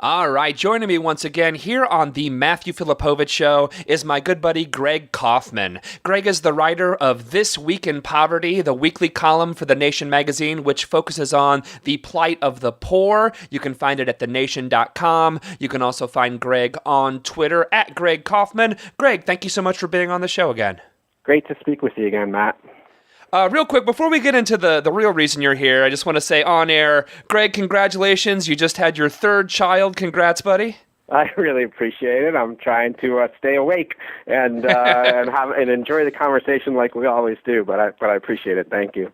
All right, joining me once again here on the Matthew Filipowicz Show is my good buddy Greg Kaufmann. Greg is the writer of This Week in Poverty, the weekly column for The Nation magazine, which focuses on the plight of the poor. You can find it at thenation.com. You can also find Greg on Twitter at Greg Kaufmann. Greg, thank you so much for being on the show again. Great to speak with you again, Matt. Real quick, before we get into the real reason you're here, I just want to say on air, Greg, congratulations. You just had your third child. Congrats, buddy. I really appreciate it. I'm trying to stay awake and and enjoy the conversation like we always do, but I appreciate it. Thank you.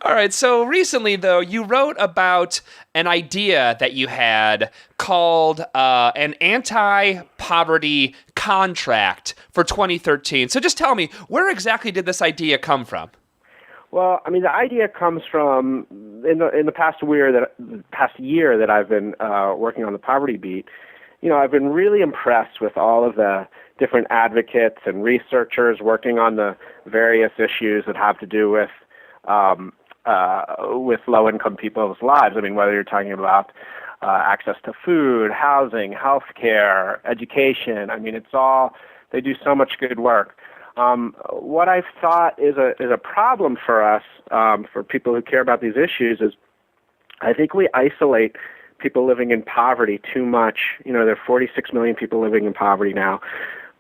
All right. So recently, though, you wrote about an idea that you had called an anti-poverty contract for 2013. So just tell me, where exactly did this idea come from? Well, I mean, the idea comes from in the past year that I've been working on the poverty beat. You know, I've been really impressed with all of the different advocates and researchers working on the various issues that have to do with low-income people's lives. I mean, whether you're talking about access to food, housing, healthcare, education. I mean, they do so much good work. What I've thought is a problem for us, for people who care about these issues, is I think we isolate people living in poverty too much. You know, there are 46 million people living in poverty now,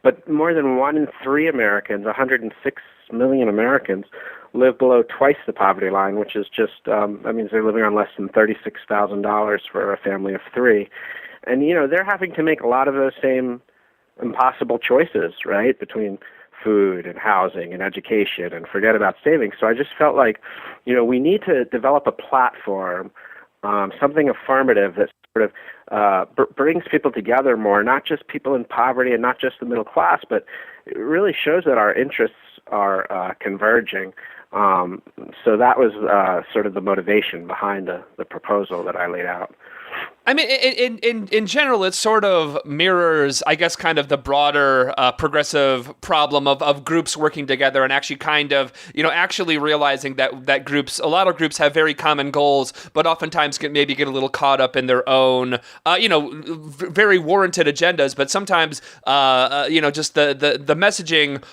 but more than 1 in 3 Americans, 106 million Americans, live below twice the poverty line, which is just, that means they're living on less than $36,000 for a family of 3. And, you know, they're having to make a lot of those same impossible choices, right, between food and housing and education, and forget about savings. So I just felt like, you know, we need to develop a platform, something affirmative that sort of brings people together more, not just people in poverty and not just the middle class, but it really shows that our interests are converging. So that was sort of the motivation behind the proposal that I laid out. I mean, in general, it sort of mirrors, I guess, kind of the broader progressive problem of groups working together and actually kind of, you know, actually realizing that a lot of groups have very common goals, but oftentimes maybe get a little caught up in their own, very warranted agendas. But sometimes, just the messaging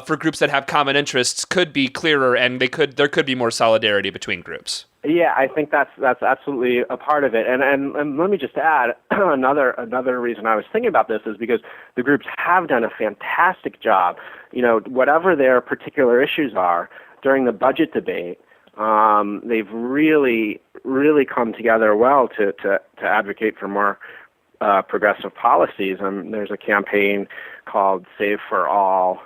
for groups that have common interests could be clearer, and there could be more solidarity between groups. Yeah, I think that's absolutely a part of it. And let me just add another reason I was thinking about this is because the groups have done a fantastic job. You know, whatever their particular issues are during the budget debate, they've really come together well to advocate for more progressive policies. There's a campaign called Save for All,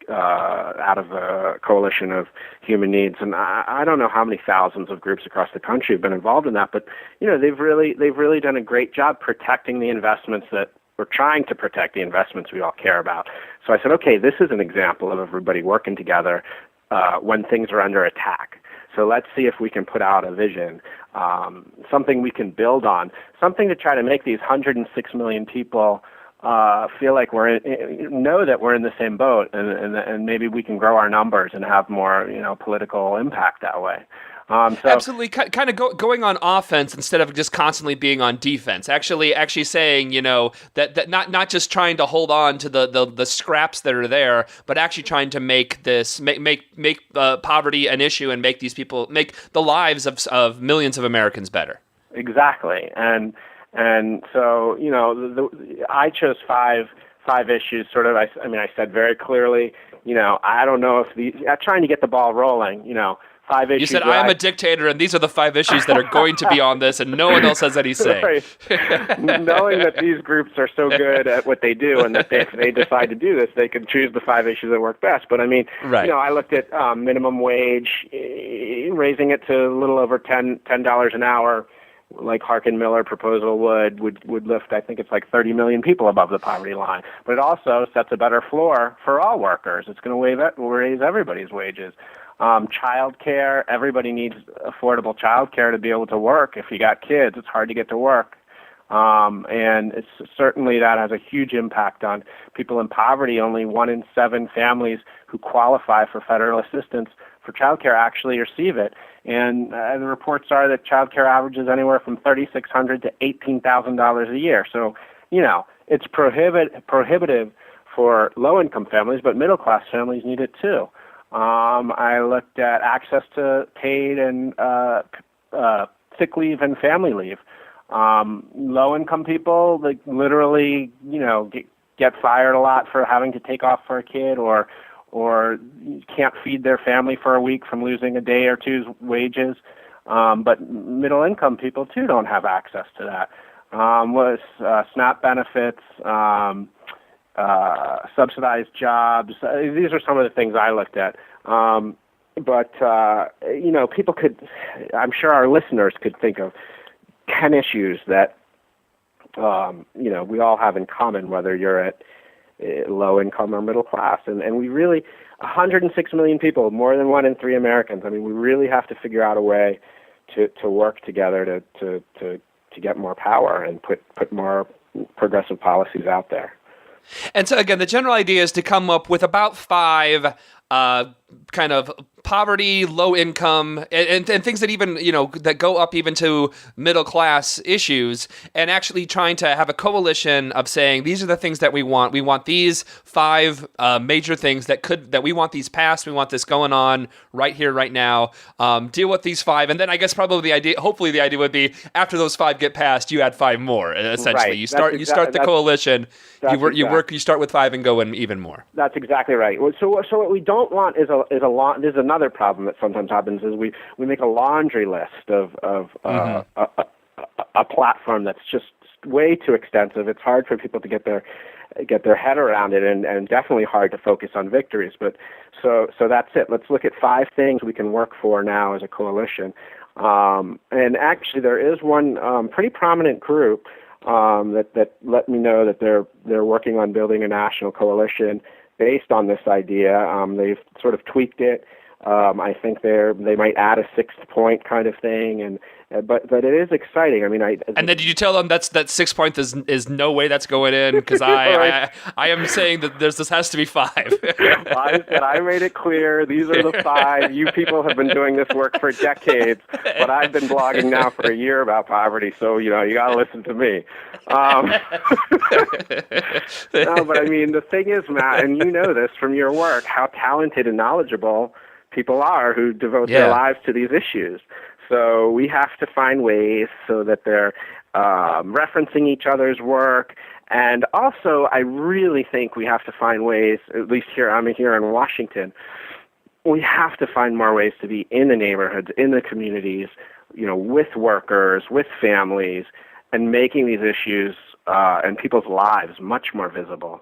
out of the Coalition of Human Needs, and I don't know how many thousands of groups across the country have been involved in that, but you know, they've really done a great job protecting the investments that we're trying to protect, the investments we all care about. So I said, okay, this is an example of everybody working together when things are under attack. So let's see if we can put out a vision, something we can build on, something to try to make these 106 million people feel like know that we're in the same boat, and maybe we can grow our numbers and have more, you know, political impact that way. Absolutely, kind of going on offense instead of just constantly being on defense. Actually saying, you know, that not just trying to hold on to the scraps that are there, but actually trying to make poverty an issue and make the lives of millions of Americans better. Exactly, and so, you know, I chose five issues. Sort of, I said very clearly, you know, I don't know if trying to get the ball rolling, you know. 5 issues. You said, I am a dictator, and these are the 5 issues that are going to be on this, and no one else has any say. Right. Knowing that these groups are so good at what they do, and that if they decide to do this, they can choose the 5 issues that work best. But I mean, right. You know, I looked at minimum wage, raising it to a little over $10 an hour, like Harkin Miller proposal would lift, I think it's like 30 million people above the poverty line. But it also sets a better floor for all workers. It's going to raise everybody's wages. Child care, everybody needs affordable child care to be able to work. If you got kids, it's hard to get to work. And it's certainly that has a huge impact on people in poverty. Only 1 in 7 families who qualify for federal assistance for child care actually receive it. And the reports are that child care averages anywhere from $3,600 to $18,000 a year. So, it's prohibitive for low-income families, but middle-class families need it too. I looked at access to paid and sick leave and family leave. Low-income people, like literally, get fired a lot for having to take off for a kid, or can't feed their family for a week from losing a day or two's wages. But middle-income people too don't have access to that. SNAP benefits, subsidized jobs. These are some of the things I looked at. But people could, I'm sure our listeners could think of 10 issues that, we all have in common, whether you're at low income or middle class. And we really, 106 million people, more than 1 in 3 Americans. I mean, we really have to figure out a way to work together to get more power and put more progressive policies out there. And so, again, the general idea is to come up with about 5 kind of poverty, low income, and things that even, that go up even to middle class issues, and actually trying to have a coalition of saying, these are the things that we want. We want these 5 major things that we want these passed. We want this going on right here, right now. Deal with these 5. And then I guess probably hopefully the idea would be after those 5 get passed, you add 5 more, essentially. Right. You start the coalition, you start with 5 and go in even more. That's exactly right. So what we don't want is there's another problem that sometimes happens is we make a laundry list of a platform that's just way too extensive. It's hard for people to get their head around it, and definitely hard to focus on victories. But so that's it. Let's look at 5 things we can work for now as a coalition. And actually, there is one pretty prominent group that let me know that they're working on building a national coalition based on this idea. They've sort of tweaked it. I think they might add a 6th point kind of thing, but it is exciting. I mean, and then did you tell them that 6th point is no way that's going in? Because I am saying that this has to be 5. I made it clear these are the 5. You people have been doing this work for decades, but I've been blogging now for a year about poverty, so you got to listen to me. No, but I mean, the thing is, Matt, and you know this from your work, how talented and knowledgeable people are who devote their lives to these issues. So we have to find ways so that they're referencing each other's work. And also, I really think we have to find ways, at least I'm here in Washington, we have to find more ways to be in the neighborhoods, in the communities, with workers, with families, and making these issues and people's lives much more visible.